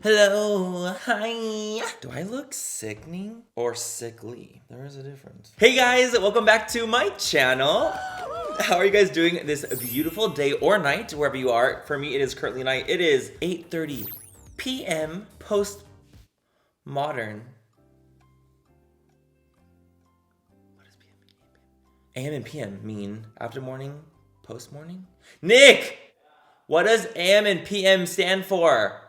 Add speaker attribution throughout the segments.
Speaker 1: Hello, hi. Do I look sickening or sickly? There is a difference. Hey guys, welcome back to my channel. How are you guys doing this beautiful day or night, wherever you are? For me, it is currently night. It is 8:30 p.m. post-modern. What does AM and PM mean? After morning, post-morning? Nick! What does AM and PM stand for?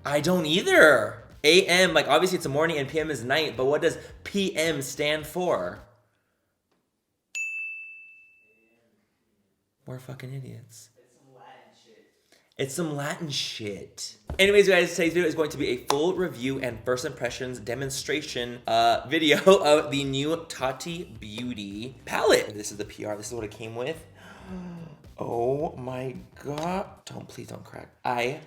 Speaker 1: I don't either. AM, like obviously it's a morning and PM is night, but what does PM stand for? We're fucking idiots. It's some Latin shit. Anyways, guys, today's video is going to be a full review and first impressions demonstration video of the new Tati Beauty palette. This is the PR. This is what it came with. Oh my god. Please don't crack. I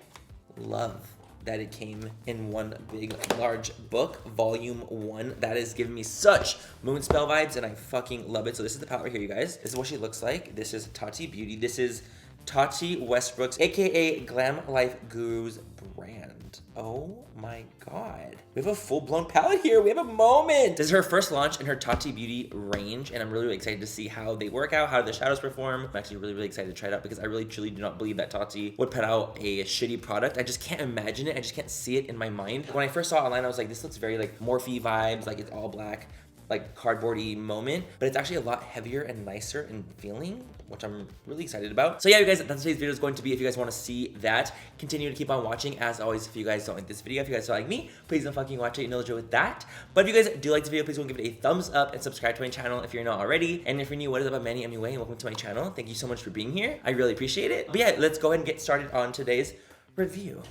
Speaker 1: love that it came in one big large book, volume 1. That is giving me such Moonspell vibes and I fucking love it. So this is the palette right here, you guys. This is what she looks like. This is Tati Beauty. This is Tati Westbrook AKA Glamlifeguru's brand. Oh my god. We have a full-blown palette here. We have a moment. This is her first launch in her Tati Beauty range, and I'm really excited to see how they work out, how the shadows perform. I'm actually really excited to try it out because I really truly do not believe that Tati would put out a shitty product. I just can't imagine it. I just can't see it in my mind. When I first saw it online, I was like, this looks very like Morphe vibes, like it's all black, like cardboardy moment, but it's actually a lot heavier and nicer in feeling, which I'm really excited about. So yeah, you guys, that's today's video is going to be. If you guys want to see that, continue to keep on watching. As always, if you guys don't like this video, if you guys don't like me, please don't fucking watch it. You know the drill with that. But if you guys do like the video, please go give it a thumbs up and subscribe to my channel if you're not already. And if you're new, what is up? I'm MannyMua and welcome to my channel. Thank you so much for being here. I really appreciate it. But yeah, let's go ahead and get started on today's review.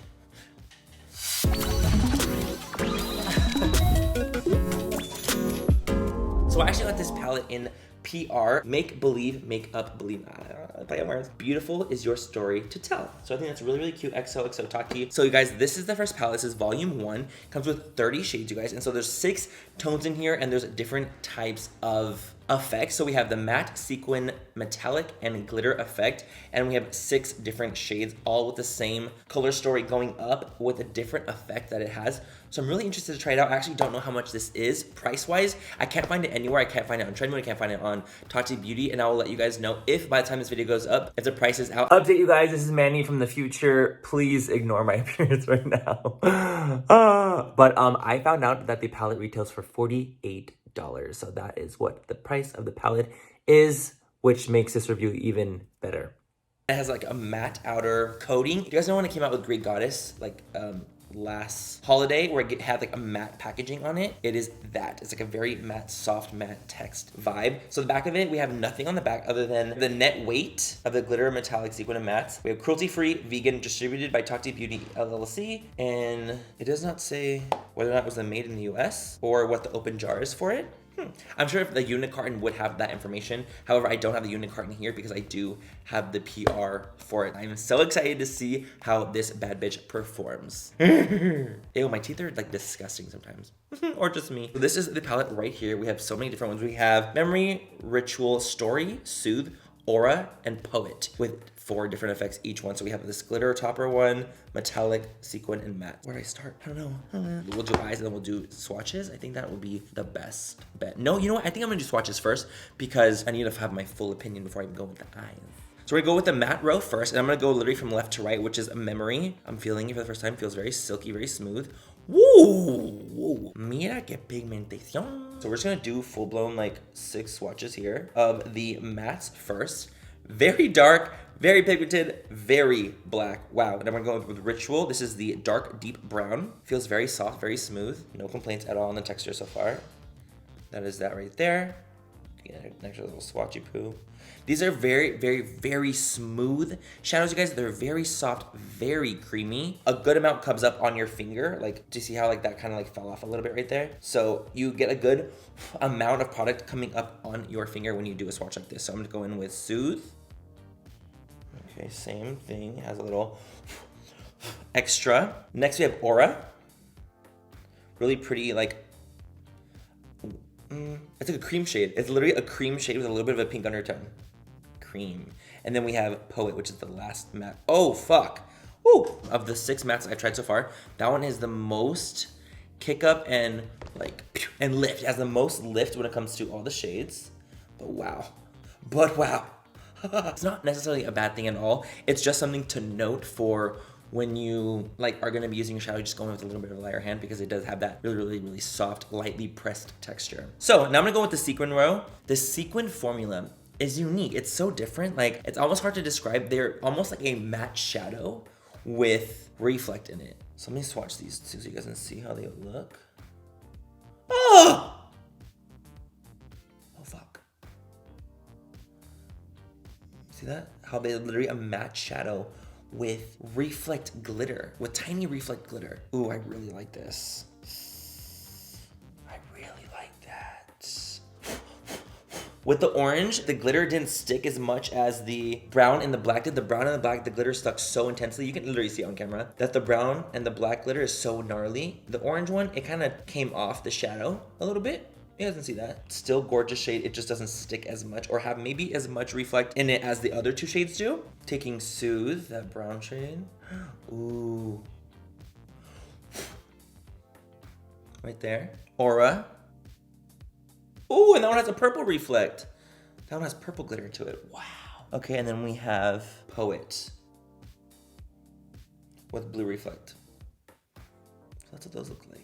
Speaker 1: So I actually got this palette in PR, make believe, make up believe. Beautiful is your story to tell. So I think that's really cute. XOXO Tati. So you guys, this is the first palette. This is volume 1. Comes with 30 shades, you guys. And so there's 6 tones in here, and there's different types of effects. So we have the matte, sequin, metallic, and glitter effect, and we have 6 different shades, all with the same color story going up with a different effect that it has. So I'm really interested to try it out. I actually don't know how much this is price-wise. I can't find it anywhere. I can't find it on Trendmood. I can't find it on Tati Beauty, and I will let you guys know if by the time this video goes up, if the price is out. Update, you guys. This is Manny from the future. Please ignore my appearance right now. But I found out that the palette retails for $48. So that is what the price of the palette is, which makes this review even better. It has like a matte outer coating. You guys know when it came out with Greek Goddess, like last holiday, where it had like a matte packaging on it? It is that. It's like a very matte, soft matte text vibe. So the back of it, we have nothing on the back other than the net weight of the glitter, metallic, sequin, and mattes. We have cruelty-free, vegan, distributed by Tati Beauty LLC, and it does not say whether or not it was made in the US or what the open jar is for it. I'm sure if the unit carton would have that information. However, I don't have the unit carton here because I do have the PR for it. I'm so excited to see how this bad bitch performs. Ew, my teeth are like disgusting sometimes. Or just me. So this is the palette right here. We have so many different ones. We have Memory, Ritual, Story, Soothe, Aura, and Poet with 4 different effects each one. So we have this glitter topper one, metallic, sequin, and matte. Where do I start? I don't know. We'll do eyes and then we'll do swatches. I think that will be the best bet. No, you know what? I think I'm gonna do swatches first because I need to have my full opinion before I even go with the eyes. So we're gonna go with the matte row first, and I'm gonna go literally from left to right, which is Memory. I'm feeling it for the first time. Feels very silky, very smooth. Woo! Mira que pigmentación. So we're just gonna do full-blown like 6 swatches here of the mattes first. Very dark, very pigmented, very black. Wow. And I'm gonna go with Ritual. This is the dark, deep brown. Feels very soft, very smooth. No complaints at all on the texture so far. That is that right there. An extra little swatchy poo. These are very smooth shadows, you guys. They're very soft, very creamy. A good amount comes up on your finger. Like, do you see how like that kind of like fell off a little bit right there? So you get a good amount of product coming up on your finger when you do a swatch like this. So I'm gonna go in with Soothe. Okay, same thing. Has a little extra. Next we have Aura. Really pretty, like, it's like a cream shade. It's literally a cream shade with a little bit of a pink undertone. Cream. And then we have Poet, which is the last matte. Oh, fuck. Woo! Of the 6 mattes I've tried so far, that one is the most kick up and like, and lift. It has the most lift when it comes to all the shades. But wow. It's not necessarily a bad thing at all. It's just something to note for when you like are gonna be using your shadow, just going with a little bit of a lighter hand because it does have that really soft, lightly pressed texture. So now I'm gonna go with the sequin row. The sequin formula is unique. It's so different. Like, it's almost hard to describe. They're almost like a matte shadow with reflect in it. So let me swatch these two so you guys can see how they look. Oh! Oh, fuck. See that? How they literally a matte shadow with reflect glitter, with tiny reflect glitter. Ooh, I really like this. I really like that. With the orange, the glitter didn't stick as much as the brown and the black did. The brown and the black, the glitter stuck so intensely. You can literally see it on camera that the brown and the black glitter is so gnarly. The orange one, it kind of came off the shadow a little bit. You guys can see that. Still gorgeous shade. It just doesn't stick as much or have maybe as much reflect in it as the other 2 shades do. Taking Soothe, that brown shade. Ooh. Right there. Aura. Ooh, and that one has a purple reflect. That one has purple glitter to it. Wow. Okay, and then we have Poet with blue reflect. So that's what those look like.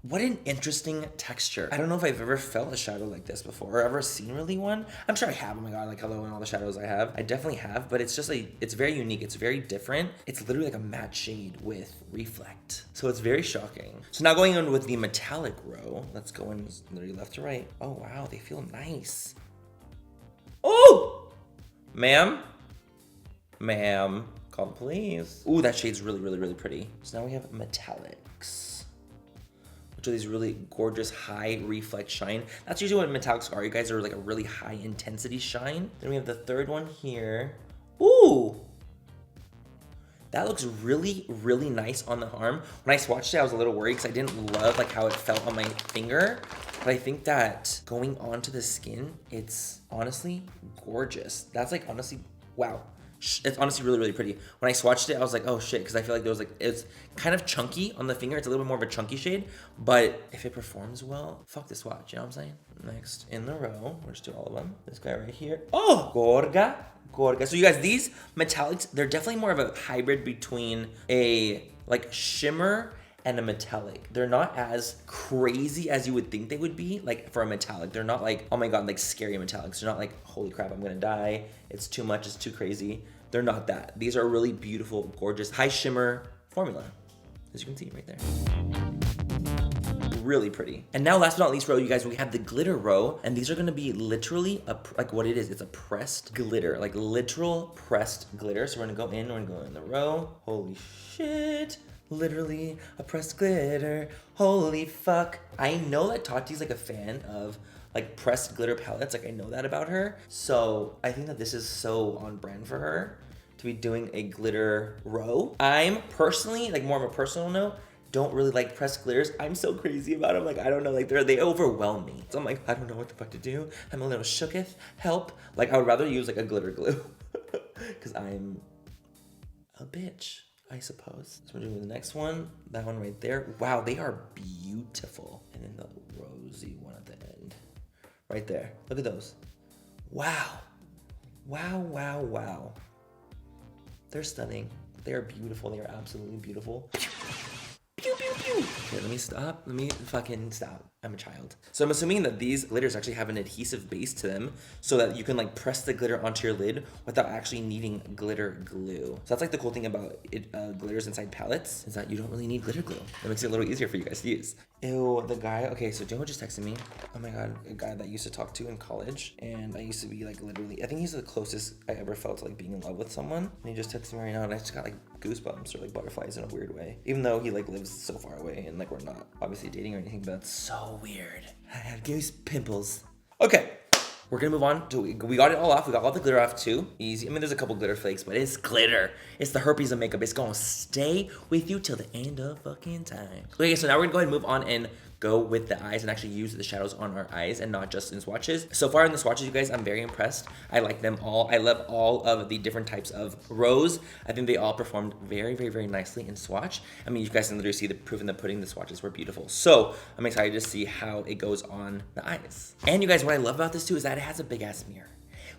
Speaker 1: What an interesting texture. I don't know if I've ever felt a shadow like this before or ever seen really one. I'm sure I have. Oh my God, like hello and all the shadows I have. I definitely have, but it's just like, it's very unique. It's very different. It's literally like a matte shade with reflect. So it's very shocking. So now going on with the metallic row, let's go in literally left to right. Oh wow, they feel nice. Oh, ma'am, call the police. Ooh, that shade's really pretty. So now we have metallics. Which are these really gorgeous high reflect shine. That's usually what metallics are. You guys are like a really high intensity shine. Then we have the third one here. Ooh, that looks really nice on the arm. When I swatched it, I was a little worried because I didn't love like how it felt on my finger. But I think that going onto the skin, it's honestly gorgeous. That's like honestly, wow. It's honestly really pretty. When I swatched it, I was like, oh shit, because I feel like there was like, it's kind of chunky on the finger. It's a little bit more of a chunky shade, but if it performs well, fuck the swatch, you know what I'm saying? Next in the row, we'll just do all of them. This guy right here. Oh, Gorga. So you guys, these metallics, they're definitely more of a hybrid between a like shimmer and a metallic. They're not as crazy as you would think they would be, like for a metallic. They're not like, oh my God, like scary metallics. They're not like, holy crap, I'm gonna die. It's too much, it's too crazy. They're not that. These are really beautiful, gorgeous, high shimmer formula, as you can see right there. Really pretty. And now last but not least row, you guys, we have the glitter row, and these are gonna be literally like what it is. It's a pressed glitter, like literal pressed glitter. So we're gonna go in the row. Holy shit. Literally a pressed glitter. Holy fuck. I know that Tati's like a fan of like pressed glitter palettes. Like I know that about her. So I think that this is so on brand for her to be doing a glitter row. I'm personally, like more of a personal note, don't really like pressed glitters. I'm so crazy about them. Like, I don't know, like they overwhelm me. So I'm like, I don't know what the fuck to do. I'm a little shooketh, help. Like I would rather use like a glitter glue because I'm a bitch, I suppose. So we're doing the next one, that one right there. Wow, they are beautiful. And then the rosy one at the end, right there. Look at those. Wow. Wow. They're stunning. They are beautiful. They are absolutely beautiful. Okay, let me stop. Let me fucking stop. I'm a child. So I'm assuming that these glitters actually have an adhesive base to them so that you can like press the glitter onto your lid without actually needing glitter glue. So that's like the cool thing about it, glitters inside palettes is that you don't really need glitter glue. That makes it a little easier for you guys to use. Ew, the guy, okay, so Joe just texted me. Oh my God, a guy that I used to talk to in college. And I used to be like literally, I think he's the closest I ever felt to like being in love with someone. And he just texted me right now and I just got like goosebumps or like butterflies in a weird way. Even though he like lives so far away and like we're not obviously dating or anything, but that's so weird. I had goose pimples. Okay, we're gonna move on to, we got it all off. We got all the glitter off too. Easy. I mean, there's a couple glitter flakes, but it's glitter. It's the herpes of makeup. It's gonna stay with you till the end of fucking time. Okay, so now we're gonna go ahead and move on and go with the eyes and actually use the shadows on our eyes and not just in swatches. So far in the swatches, you guys, I'm very impressed. I like them all. I love all of the different types of rose. I think they all performed very, very, very nicely in swatch. I mean, you guys can literally see the proof in the pudding. The swatches were beautiful. So I'm excited to see how it goes on the eyes. And you guys, what I love about this too is that it has a big ass mirror.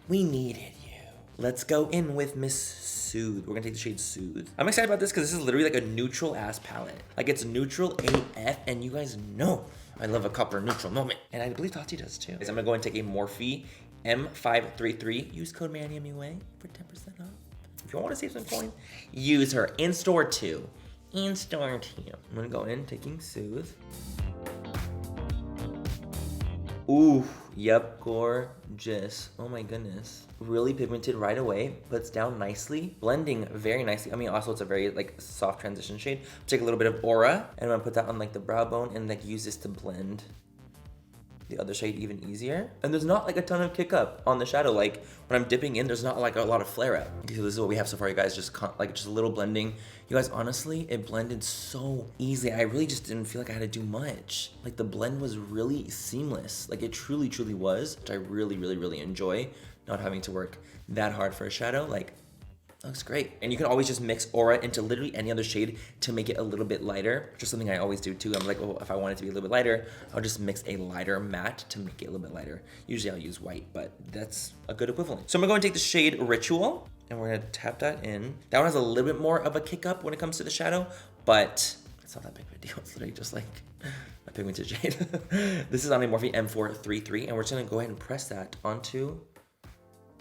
Speaker 1: We needed you. Let's go in with Miss Soothe. We're gonna take the shade Soothe. I'm excited about this because this is literally like a neutral ass palette. Like it's neutral AF, and you guys know I love a copper neutral moment. And I believe Tati does too. I'm gonna go and take a Morphe M533. Use code MannyMua for 10% off. If you want to save some coin, use her. In store too. In store too. I'm gonna go in taking Soothe. Ooh, yep, gorgeous. Oh my goodness. Really pigmented right away, puts down nicely, blending very nicely. I mean, also it's a very like soft transition shade. Take a little bit of Aura, and I'm gonna put that on like the brow bone and like use this to blend the other shade even easier. And there's not like a ton of kick up on the shadow. Like when I'm dipping in, there's not like a lot of flare up. Okay, so this is what we have so far, you guys. Just a little blending. You guys, honestly, it blended so easily. I really just didn't feel like I had to do much. Like the blend was really seamless. Like it truly, truly was, which I really, really, really enjoy. Not having to work that hard for a shadow. Like, looks great. And you can always just mix Aura into literally any other shade to make it a little bit lighter. Just something I always do too. I'm like, oh, if I want it to be a little bit lighter, I'll just mix a lighter matte to make it a little bit lighter. Usually I'll use white, but that's a good equivalent. So I'm gonna go and take the shade Ritual, and we're gonna tap that in. That one has a little bit more of a kick up when it comes to the shadow, but it's not that big of a deal. It's literally just like a pigmented shade. This is on a Morphe M433, and we're just gonna go ahead and press that onto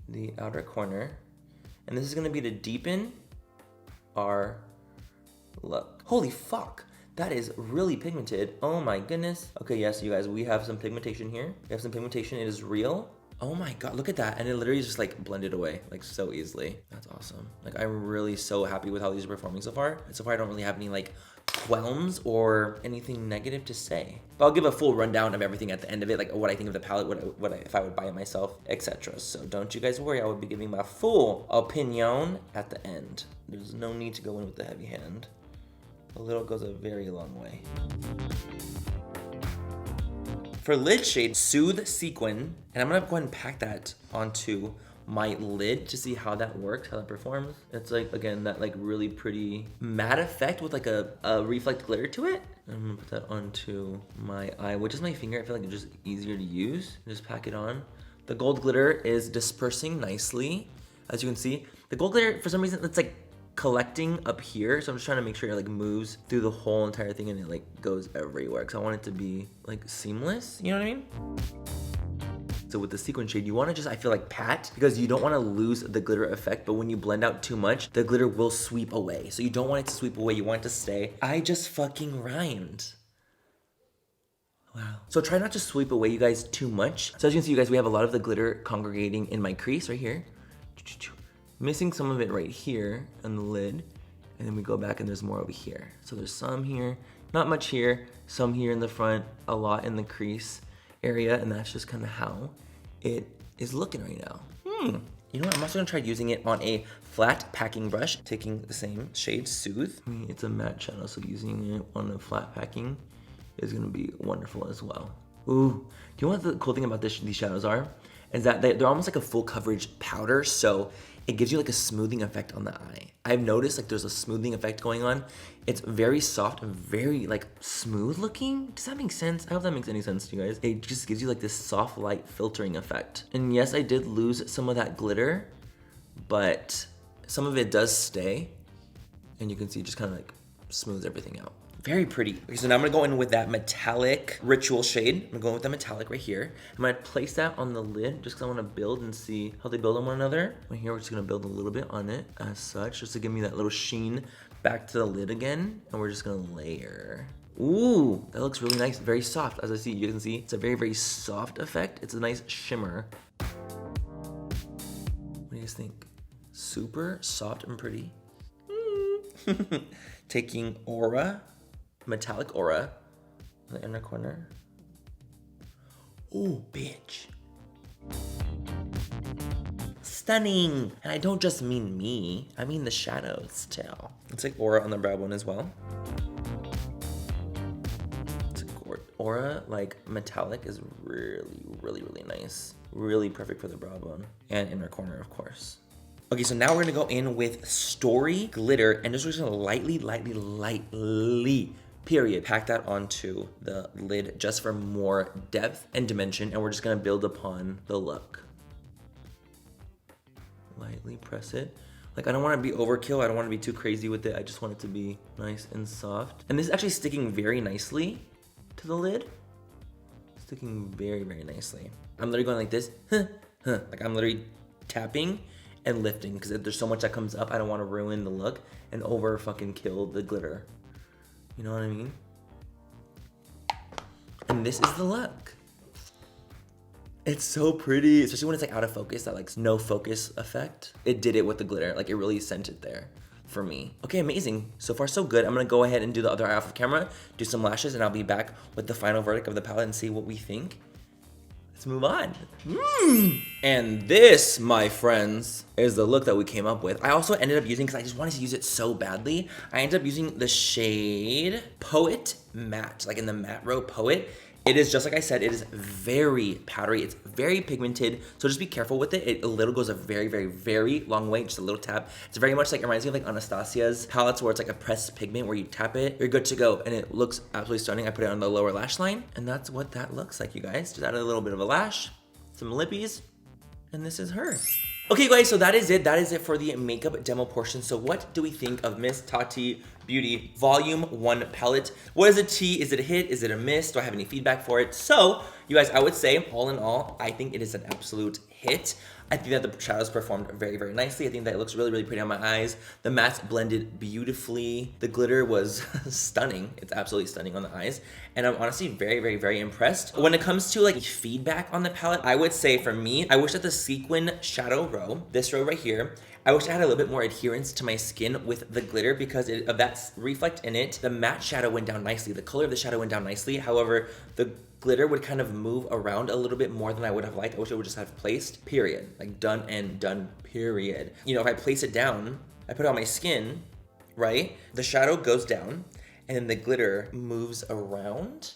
Speaker 1: the outer corner. And this is gonna be to deepen our look. Holy fuck, that is really pigmented. Oh my goodness. Okay, yes, you guys, we have some pigmentation here. We have some pigmentation, it is real. Oh my God, look at that. And it literally just like blended away like so easily. That's awesome. Like I'm really so happy with how these are performing so far. And so far I don't really have any like qualms or anything negative to say. But I'll give a full rundown of everything at the end of it, like what I think of the palette, if I would buy it myself, etc. So don't you guys worry, I will be giving my full opinion at the end. There's no need to go in with the heavy hand. A little goes a very long way. For lid shade, Soothe Sequin, and I'm gonna go ahead and pack that onto my lid to see how that works, how that performs. It's like, again, that like really pretty matte effect with like a reflect glitter to it. I'm gonna put that onto my eye, which is my finger. I feel like it's just easier to use. Just pack it on. The gold glitter is dispersing nicely. As you can see, the gold glitter, for some reason, it's like collecting up here. So I'm just trying to make sure it like moves through the whole entire thing and it like goes everywhere. Cause I want it to be like seamless, you know what I mean? So with the sequin shade, you want to just, I feel like, pat, because you don't want to lose the glitter effect, but when you blend out too much, the glitter will sweep away. So you don't want it to sweep away, you want it to stay. I just fucking rhymed. Wow. So try not to sweep away, you guys, too much. So as you can see, you guys, we have a lot of the glitter congregating in my crease right here. Missing some of it right here on the lid. And then we go back and there's more over here. So there's some here, not much here, some here in the front, a lot in the crease area, and that's just kind of how it is looking right now. You know what, I'm also gonna try using it on a flat packing brush, taking the same shade, Soothe. I mean, it's a matte shadow, so using it on a flat packing is gonna be wonderful as well. Ooh, do you know what the cool thing about these shadows are? Is that they're almost like a full coverage powder, so it gives you like a smoothing effect on the eye. I've noticed like there's a smoothing effect going on. It's very soft and very like smooth looking. Does that make sense? I hope that makes any sense to you guys. It just gives you like this soft light filtering effect. And yes, I did lose some of that glitter, but some of it does stay. And you can see it just kind of like smooths everything out. Very pretty. Okay, so now I'm gonna go in with that metallic Ritual shade. I'm gonna go in with that metallic right here. I'm gonna place that on the lid just because I wanna build and see how they build on one another. Right here, we're just gonna build a little bit on it as such, just to give me that little sheen back to the lid again. And we're just gonna layer. Ooh, that looks really nice, very soft. As you can see, it's a very, very soft effect. It's a nice shimmer. What do you guys think? Super soft and pretty. Taking Aura, metallic Aura, in the inner corner. Ooh, bitch. Stunning. And I don't just mean me, I mean the shadows too. Let's take Aura on the brow bone as well. Let's take Aura like metallic is really, really, really nice. Really perfect for the brow bone and inner corner, of course. Okay, so now we're gonna go in with Story Glitter and just gonna lightly, period, pack that onto the lid just for more depth and dimension, and we're just gonna build upon the look. Lightly press it. Like, I don't want to be overkill, I don't want to be too crazy with it, I just want it to be nice and soft. And this is actually sticking very nicely to the lid. Sticking very, very nicely. I'm literally going like this, like I'm literally tapping and lifting, because there's so much that comes up, I don't want to ruin the look and over fucking kill the glitter. You know what I mean? And this is the look. It's so pretty, especially when it's like out of focus, that like no focus effect. It did it with the glitter, like it really sent it there for me. Okay, amazing. So far so good. I'm gonna go ahead and do the other eye off of camera, do some lashes, and I'll be back with the final verdict of the palette and see what we think. Let's move on. And this, my friends, is the look that we came up with. I also ended up using, because I just wanted to use it so badly, I ended up using the shade Poet Matte, like in the matte row Poet. It is, just like I said, it is very powdery. It's very pigmented, so just be careful with it. A little goes a very, very, very long way, just a little tap. It's very much like, it reminds me of like Anastasia's palettes where it's like a pressed pigment where you tap it, you're good to go, and it looks absolutely stunning. I put it on the lower lash line, and that's what that looks like, you guys. Just added a little bit of a lash, some lippies, and this is her. Okay guys, so that is it. That is it for the makeup demo portion. So what do we think of Miss Tati Beauty Volume 1 palette? What is a tea? Is it a hit? Is it a miss? Do I have any feedback for it? So, you guys, I would say, all in all, I think it is an absolute hit. I think that the shadows performed very, very nicely. I think that it looks really, really pretty on my eyes. The mattes blended beautifully. The glitter was stunning. It's absolutely stunning on the eyes. And I'm honestly very, very, very impressed. When it comes to like feedback on the palette, I would say for me, I wish that the sequin shadow row, this row right here, I wish I had a little bit more adherence to my skin with the glitter because of that reflect in it. The matte shadow went down nicely. The color of the shadow went down nicely. However, the glitter would kind of move around a little bit more than I would have liked. I wish it would just have placed, period. Like done and done, period. You know, if I place it down, I put it on my skin, right? The shadow goes down and then the glitter moves around.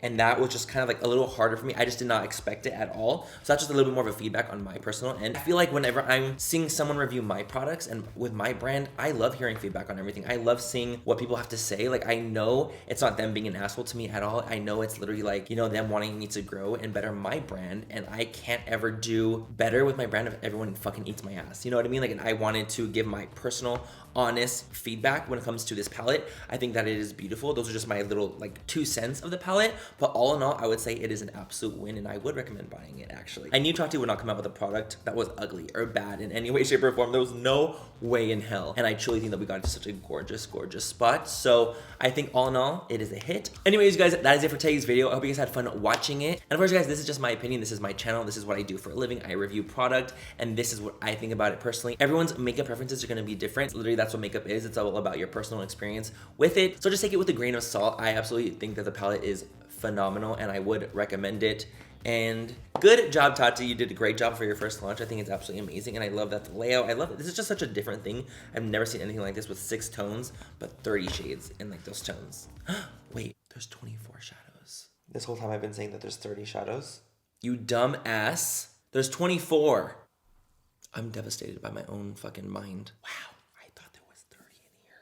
Speaker 1: And that was just kind of like a little harder for me. I just did not expect it at all. So that's just a little bit more of a feedback on my personal end. I feel like whenever I'm seeing someone review my products and with my brand, I love hearing feedback on everything. I love seeing what people have to say. Like, I know it's not them being an asshole to me at all. I know it's literally like, you know, them wanting me to grow and better my brand. And I can't ever do better with my brand if everyone fucking eats my ass. You know what I mean? Like, and I wanted to give my personal, honest feedback when it comes to this palette. I think that it is beautiful. Those are just my little like 2 cents of the palette. But all in all, I would say it is an absolute win and I would recommend buying it actually. I knew Tati would not come out with a product that was ugly or bad in any way, shape, or form. There was no way in hell. And I truly think that we got to such a gorgeous, gorgeous spot. So I think all in all, it is a hit. Anyways, guys, that is it for today's video. I hope you guys had fun watching it. And of course, guys, this is just my opinion. This is my channel. This is what I do for a living. I review product and this is what I think about it personally. Everyone's makeup preferences are gonna be different. Literally, that's what makeup is. It's all about your personal experience with it. So just take it with a grain of salt. I absolutely think that the palette is phenomenal and I would recommend it. And good job, Tati. You did a great job for your first launch. I think it's absolutely amazing and I love that the layout. I love it. This is just such a different thing. I've never seen anything like this with 6 tones, but 30 shades in like those tones. Wait, there's 24 shadows. This whole time I've been saying that there's 30 shadows. You dumb ass. There's 24. I'm devastated by my own fucking mind. Wow, I thought there was 30 in here.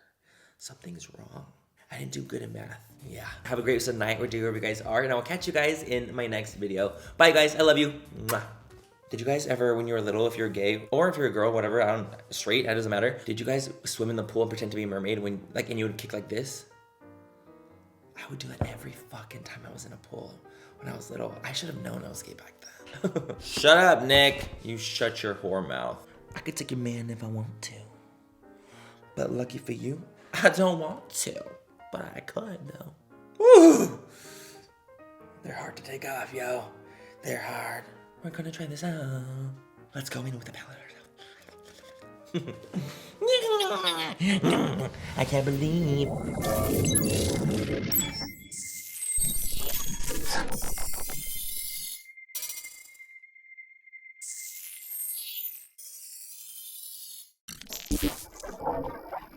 Speaker 1: Something's wrong. I didn't do good in math. Yeah. Have a great rest of the night or day wherever you guys are, and I will catch you guys in my next video. Bye, guys. I love you. Mwah. Did you guys ever, when you were little, if you're gay, or if you're a girl, whatever, I don't, straight, that doesn't matter. Did you guys swim in the pool and pretend to be a mermaid when, like, and you would kick like this? I would do that every fucking time I was in a pool when I was little. I should have known I was gay back then. Shut up, Nick. You shut your whore mouth. I could take your man if I want to. But lucky for you, I don't want to. But I could, though. Woo! They're hard to take off, yo. They're hard. We're gonna try this out. Let's go in with the palette ourselves. I can't believe.